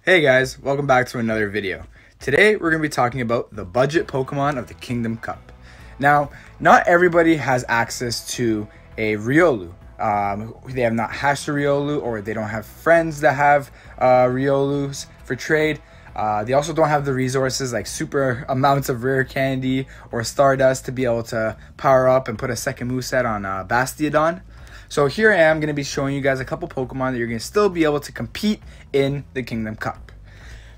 Hey guys, welcome back to another video. Today we're going to be talking about the budget Pokemon of the Kingdom Cup. Now, not everybody has access to a Riolu. They have not hatched a Riolu, or they don't have friends that have Riolus for trade. They also don't have the resources like super amounts of rare candy or Stardust to be able to power up and put a second moveset on Bastiodon. So here I am going to be showing you guys a couple Pokemon that you're going to still be able to compete in the Kingdom Cup.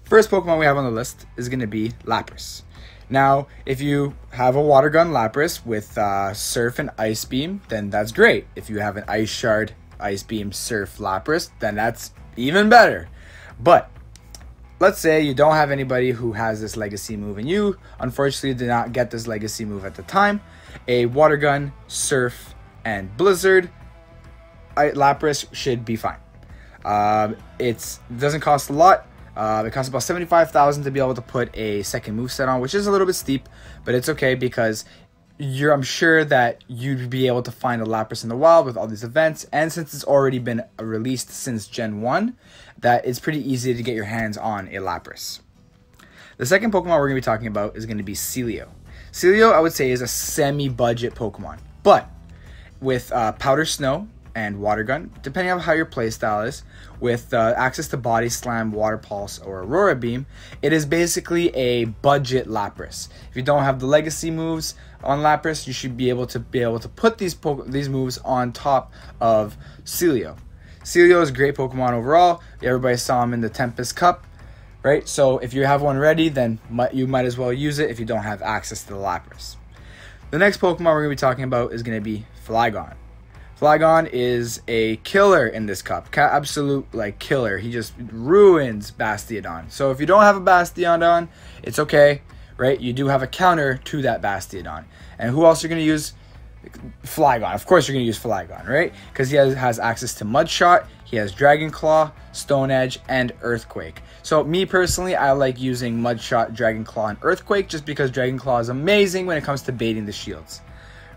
First Pokemon we have on the list is going to be Lapras. Now, if you have a Water Gun Lapras with Surf and Ice Beam, then that's great. If you have an Ice Shard, Ice Beam, Surf Lapras, then that's even better. But let's say you don't have anybody who has this legacy move, and you unfortunately did not get this legacy move at the time. A Water Gun, Surf, and Blizzard Lapras should be fine. It doesn't cost a lot. It costs about 75,000 to be able to put a second moveset on, which is a little bit steep, but it's okay because I'm sure that you'd be able to find a Lapras in the wild with all these events, and since it's already been released since Gen 1, that it's pretty easy to get your hands on a Lapras. The second Pokemon we're going to be talking about is going to be Celio. Celio, I would say, is a semi-budget Pokemon, but with Powder Snow and Water Gun, depending on how your playstyle is, with access to Body Slam, Water Pulse, or Aurora Beam, it is basically a budget Lapras. If you don't have the legacy moves on Lapras, you should be able to put these moves on top of Celio. Celio is a great Pokemon overall. Everybody saw him in the Tempest Cup, right? So if you have one ready, then you might as well use it if you don't have access to the Lapras. The next Pokemon we're going to be talking about is going to be Flygon. Flygon is a killer in this cup. Absolute killer. He just ruins Bastiodon. So if you don't have a Bastiodon, it's okay, right? You do have a counter to that Bastiodon. And who else are you going to use? Flygon. Of course you're going to use Flygon, right? Because he has access to Mud Shot, he has Dragon Claw, Stone Edge, and Earthquake. So me personally, I like using Mud Shot, Dragon Claw, and Earthquake just because Dragon Claw is amazing when it comes to baiting the shields.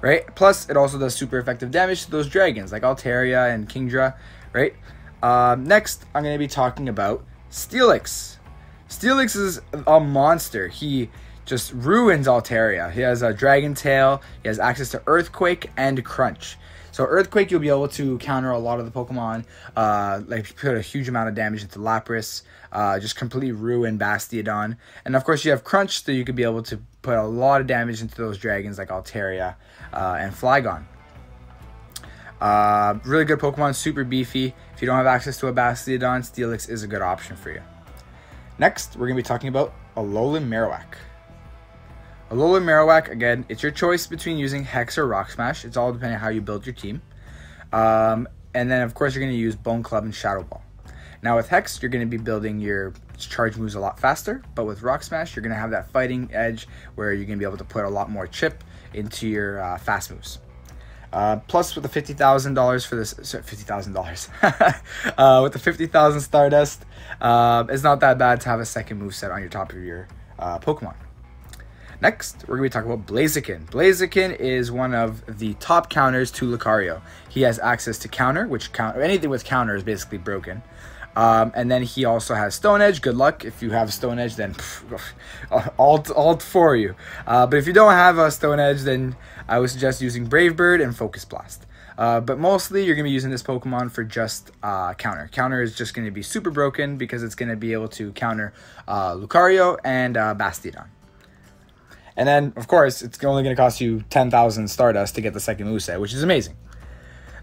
Right? Plus, it also does super effective damage to those dragons, like Altaria and Kingdra, right? Next, I'm going to be talking about Steelix. Steelix is a monster. He just ruins Altaria. He has a Dragon Tail, he has access to Earthquake and Crunch. So Earthquake, you'll be able to counter a lot of the Pokemon, put a huge amount of damage into Lapras, just completely ruin Bastiodon. And of course you have Crunch, so you could be able to put a lot of damage into those dragons like Altaria and Flygon. Really good Pokemon, super beefy. If you don't have access to a Bastiodon, Steelix is a good option for you. Next, we're going to be talking about Alolan Marowak. Alolan Marowak, again, it's your choice between using Hex or Rock Smash. It's all depending on how you build your team. And then, of course, you're going to use Bone Club and Shadow Ball. Now, with Hex, you're going to be building your charge moves a lot faster. But with Rock Smash, you're going to have that fighting edge where you're going to be able to put a lot more chip into your fast moves. Plus, with the $50,000 for this, sorry, $50,000, with the 50,000 Stardust, it's not that bad to have a second moveset on your top of your Pokemon. Next, we're going to be talking about Blaziken. Blaziken is one of the top counters to Lucario. He has access to counter, which anything with counter is basically broken. And then he also has Stone Edge. Good luck. If you have Stone Edge, then alt for you. But if you don't have a Stone Edge, then I would suggest using Brave Bird and Focus Blast. But mostly, you're going to be using this Pokemon for just counter. Counter is just going to be super broken because it's going to be able to counter Lucario and Bastiodon. And then, of course, it's only going to cost you 10,000 Stardust to get the second moveset, which is amazing.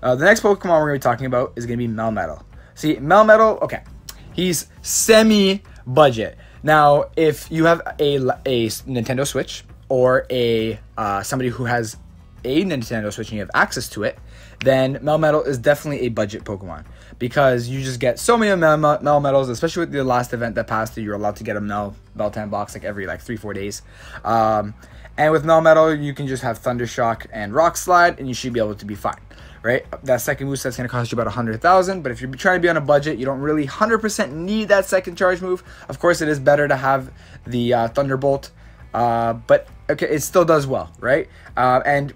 The next Pokemon we're going to be talking about is going to be Melmetal. See, Melmetal, okay, he's semi-budget. Now, if you have a Nintendo Switch or somebody who has a Nintendo Switch and you have access to it, then Melmetal is definitely a budget Pokemon because you just get so many Melmetals, especially with the last event that passed through. You're allowed to get a Meltan box every 3-4 days. And with Melmetal, you can just have Thunder Shock and Rock Slide, and you should be able to be fine, right? That second moveset's going to cost you about 100,000, but if you're trying to be on a budget, you don't really 100% need that second charge move. Of course, it is better to have the Thunderbolt, but okay, it still does well, right? And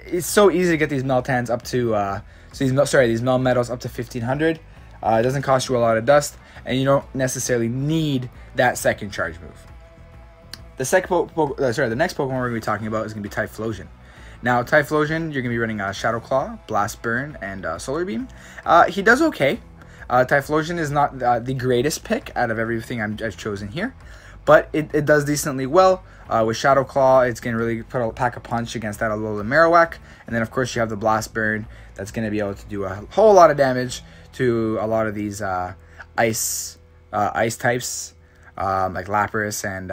it's so easy to get these Meltans up to these Melmetals up to 1,500. It doesn't cost you a lot of dust. and you don't necessarily need that second charge move. The next Pokemon we're going to be talking about is going to be Typhlosion. Now, Typhlosion, you're going to be running Shadow Claw, Blast Burn, and Solar Beam. He does okay. Typhlosion is not the greatest pick out of everything I've chosen here, but it does decently well. With Shadow Claw, it's going to really pack a punch against that Alolan Marowak. And then, of course, you have the Blast Burn that's going to be able to do a whole lot of damage to a lot of these ice types, like Lapras and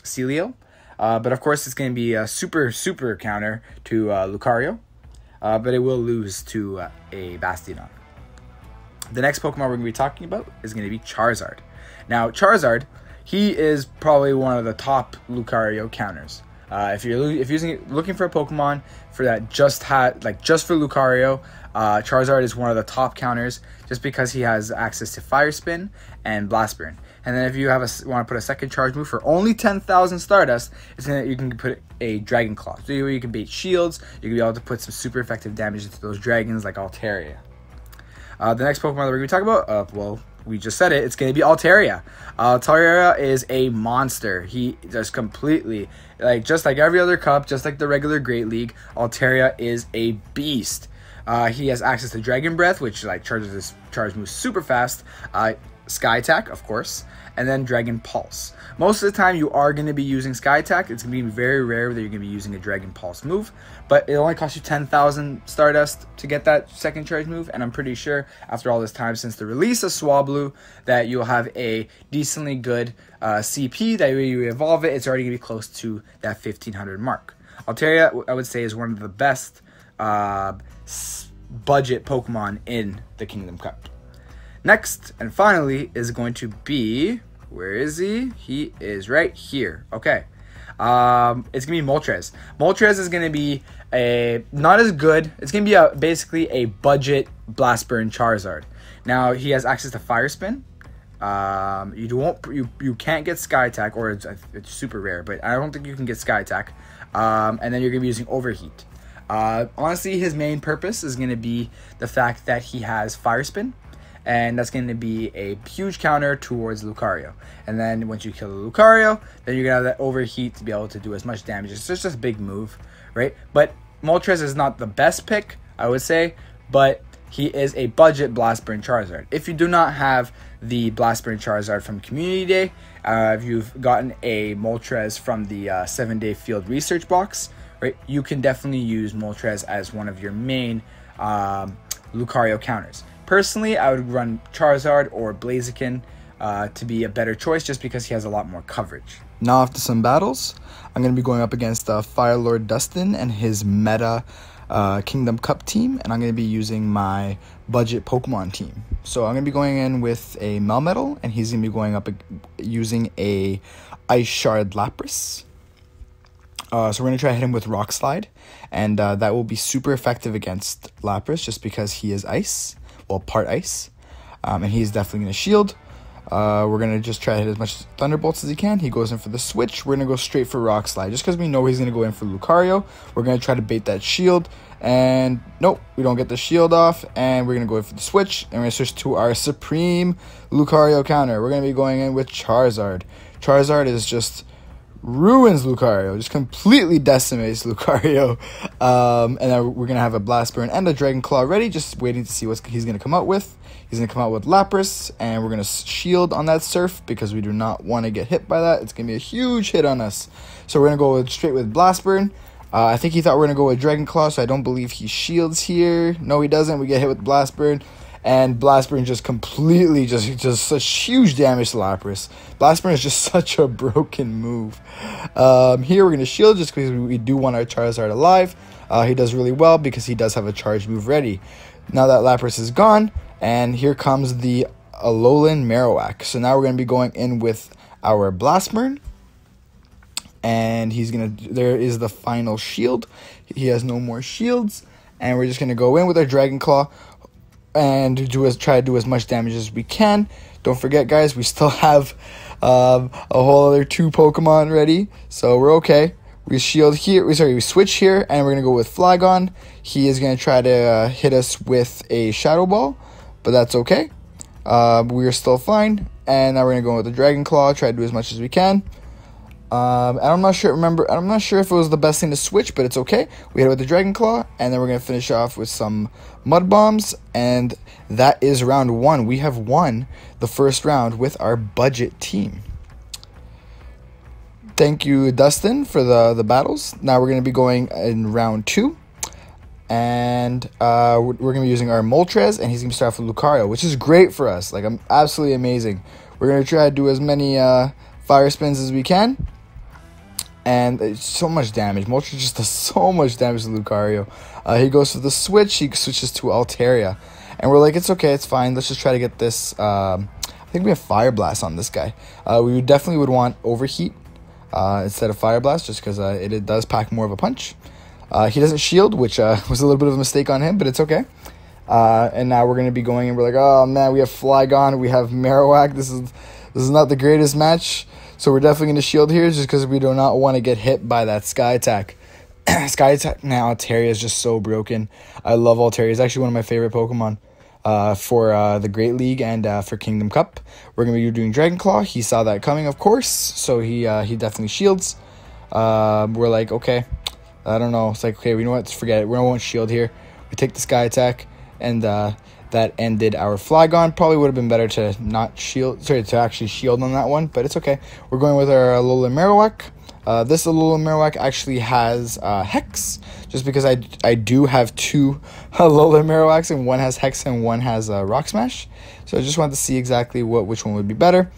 Celio. But, of course, it's going to be a super counter to Lucario. But it will lose to a Bastiodon. The next Pokemon we're going to be talking about is going to be Charizard. Now, Charizard, he is probably one of the top Lucario counters. If you're looking for a Pokemon for that just for Lucario, Charizard is one of the top counters just because he has access to Fire Spin and Blast Burn. And then if you want to put a second charge move for only 10,000 Stardust, you can put a Dragon Claw. So you can bait shields. You can be able to put some super effective damage into those dragons like Altaria. The next Pokemon that we're going to talk about, well, we just said it. It's going to be Altaria. Altaria is a monster. He just completely, just like every other cup, just like the regular Great League, Altaria is a beast. He has access to Dragon Breath, which charges his charge move super fast. Sky Attack, of course, and then Dragon Pulse. Most of the time, you are going to be using Sky Attack. It's going to be very rare that you're going to be using a Dragon Pulse move, but it only costs you 10,000 Stardust to get that second charge move, and I'm pretty sure after all this time since the release of Swablu that you'll have a decently good CP. That way you evolve it, it's already going to be close to that 1,500 mark. Altaria, I would say, is one of the best budget Pokemon in the Kingdom Cup. Next, and finally, is going to be... Where is he? He is right here. Okay. It's going to be Moltres. Moltres is going to be not as good. It's going to be basically a budget Blast Burn Charizard. Now, he has access to Fire Spin. You can't get Sky Attack, or it's super rare, but I don't think you can get Sky Attack. And then you're going to be using Overheat. Honestly, his main purpose is going to be the fact that he has Fire Spin. And that's going to be a huge counter towards Lucario. And then once you kill the Lucario, then you're going to have that Overheat to be able to do as much damage. It's just a big move, right? But Moltres is not the best pick, I would say, but he is a budget Blast Burn Charizard. If you do not have the Blast Burn Charizard from Community Day, if you've gotten a Moltres from the 7-day field research box, right, you can definitely use Moltres as one of your main Lucario counters. Personally, I would run Charizard or Blaziken to be a better choice just because he has a lot more coverage. Now off to some battles. I'm going to be going up against Fire Lord Dustin and his meta Kingdom Cup team, and I'm going to be using my budget Pokemon team. So I'm going to be going in with a Melmetal, and he's going to be going up using a Ice Shard Lapras. So we're going to try to hit him with Rock Slide, and that will be super effective against Lapras just because he is ice. Well, part ice, and he's definitely going to shield. We're going to just try to hit as much Thunderbolts as he can. He goes in for the switch. We're going to go straight for Rock Slide. Just because we know he's going to go in for Lucario, we're going to try to bait that shield. And nope, we don't get the shield off. And we're going to go in for the switch. And we're going to switch to our Supreme Lucario counter. We're going to be going in with Charizard. Charizard is just... ruins Lucario, just completely decimates Lucario. And then we're going to have a Blast Burn and a Dragon Claw ready, just waiting to see what he's going to come out with. He's going to come out with Lapras, and we're going to shield on that Surf because we do not want to get hit by that. It's going to be a huge hit on us. So we're going to go straight with Blast Burn. I think he thought we were going to go with Dragon Claw, so I don't believe he shields here. No, he doesn't. We get hit with Blast Burn. And Blast Burn just completely just such huge damage to Lapras. Blast Burn is just such a broken move. Here we're going to shield just because we do want our Charizard alive. He does really well because he does have a charge move ready. Now that Lapras is gone, and here comes the Alolan Marowak. So now we're going to be going in with our Blast Burn. And there is the final shield. He has no more shields. And we're just going to go in with our Dragon Claw and try to do as much damage as we can. Don't forget, guys, we still have a whole other 2 Pokemon ready, so we're okay. We shield here. We switch here, and we're gonna go with Flygon. He is gonna try to hit us with a Shadow Ball, but that's okay. We are still fine, and now we're gonna go with the Dragon Claw. Try to do as much as we can. And I'm not sure. Remember, I'm not sure if it was the best thing to switch, but it's okay. We hit it with the Dragon Claw, and then we're gonna finish off with some Mud Bombs, and that is round 1. We have won the first round with our budget team. Thank you, Dustin, for the battles. Now we're gonna be going in round 2. And we're going to be using our Moltres, and he's going to start off with Lucario, which is great for us. Like, I'm absolutely amazing. We're going to try to do as many fire spins as we can. And it's so much damage. Moltres just does so much damage to Lucario. He goes for the switch. He switches to Altaria. And we're like, it's okay, it's fine. Let's just try to get this. I think we have Fire Blast on this guy. We definitely would want Overheat instead of Fire Blast, just because it does pack more of a punch. He doesn't shield, which was a little bit of a mistake on him, but it's okay. And now we're going to be going, and we're like, oh man, we have Flygon, we have Marowak. This is not the greatest match, so we're definitely going to shield here just because we do not want to get hit by that Sky Attack. Sky Attack now, Altaria is just so broken. I love Altaria. It's actually one of my favorite Pokemon for the Great League and for Kingdom Cup. We're going to be doing Dragon Claw. He saw that coming, of course, so he definitely shields. We're like, okay. I don't know. It's like, okay, we know what? Forget it. We won't shield here. We take the Sky Attack, and that ended our Flygon. Probably would have been better to not shield. Sorry, to actually shield on that one, but it's okay. We're going with our Alola Marowak. This Alola Marowak actually has Hex, just because I do have 2 Alola Marowaks, and one has Hex and one has Rock Smash. So I just wanted to see exactly which one would be better.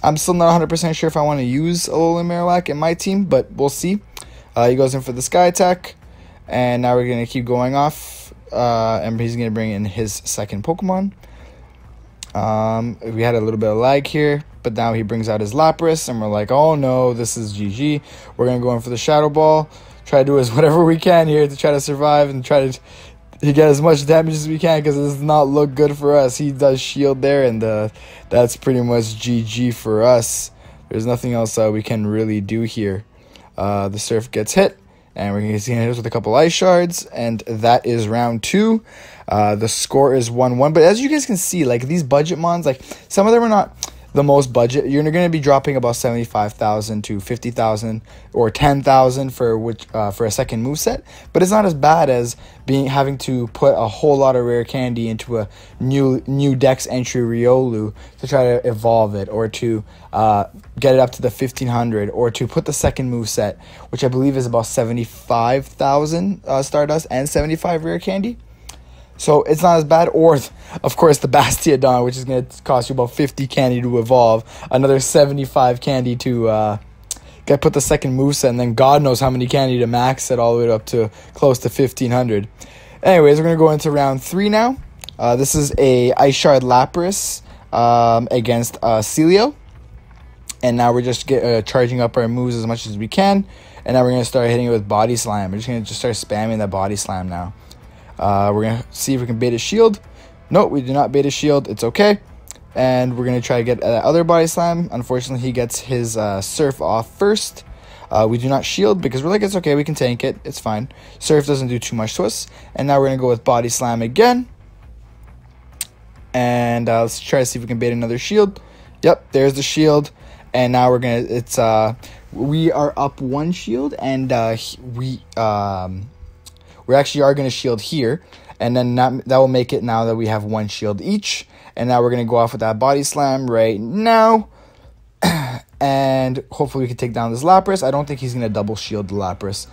I'm still not 100% sure if I want to use Alola Marowak in my team, but we'll see. He goes in for the Sky Attack, and now we're going to keep going off, and he's going to bring in his second Pokemon. We had a little bit of lag here, but now he brings out his Lapras, and we're like, oh no, this is GG. We're going to go in for the Shadow Ball, try to do whatever we can here to try to survive and try to get as much damage as we can, because it does not look good for us. He does shield there, and that's pretty much GG for us. There's nothing else we can really do here. The Surf gets hit, and we're going to hit us with a couple Ice Shards, and that is round 2. The score is 1-1, but as you guys can see, like, these budget mons, like, some of them are not the most budget. You're going to be dropping about 75,000 to 50,000 or 10,000 for a second moveset, but it's not as bad as having to put a whole lot of rare candy into a new Dex entry Riolu to try to evolve it, or to get it up to the 1500, or to put the second moveset, which I believe is about 75,000 Stardust and 75 rare candy. So it's not as bad. Or, of course, the Bastiodon, which is going to cost you about 50 candy to evolve. Another 75 candy to put the second moveset. And then God knows how many candy to max it all the way up to close to 1500. Anyways, we're going to go into round 3 now. This is a Ice Shard Lapras against Celio. And now we're just charging up our moves as much as we can. And now we're going to start hitting it with Body Slam. We're just going to start spamming that Body Slam now. We're going to see if we can bait a shield. Nope, we do not bait a shield. It's okay. And we're going to try to get that other Body Slam. Unfortunately, he gets his Surf off first. We do not shield because we're like, it's okay. We can tank it. It's fine. Surf doesn't do too much to us. And now we're going to go with Body Slam again. And let's try to see if we can bait another shield. Yep, there's the shield. And now we're going to, we are up 1 shield. And we actually are going to shield here, and then that will make it now that we have 1 shield each. And now we're going to go off with that Body Slam right now, and hopefully we can take down this Lapras. I don't think he's going to double shield the Lapras.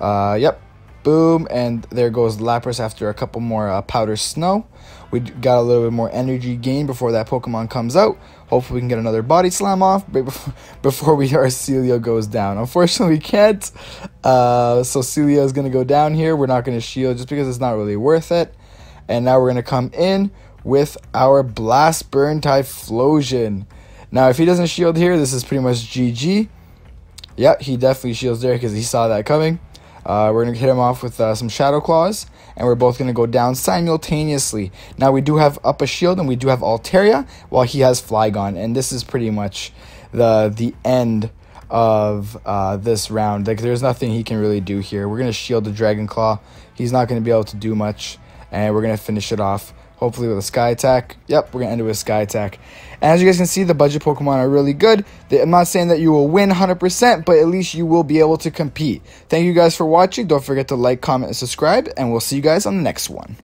Yep, boom, and there goes Lapras after a couple more Powder Snow. We got a little bit more energy gain before that Pokemon comes out. Hopefully we can get another Body Slam off before our Celio goes down. Unfortunately, we can't. So Celio is going to go down here. We're not going to shield just because it's not really worth it. And now we're going to come in with our Blast Burn Typhlosion. Now, if he doesn't shield here, this is pretty much GG. Yep, he definitely shields there because he saw that coming. We're going to hit him off with some Shadow Claws, and we're both going to go down simultaneously. Now, we do have up a shield, and we do have Altaria, while he has Flygon, and this is pretty much the end of this round. Like, there's nothing he can really do here. We're going to shield the Dragon Claw. He's not going to be able to do much, and we're going to finish it off hopefully with a Sky Attack. Yep, we're going to end it with a Sky Attack. And as you guys can see, the budget Pokemon are really good. I'm not saying that you will win 100%, but at least you will be able to compete. Thank you guys for watching. Don't forget to like, comment, and subscribe, and we'll see you guys on the next one.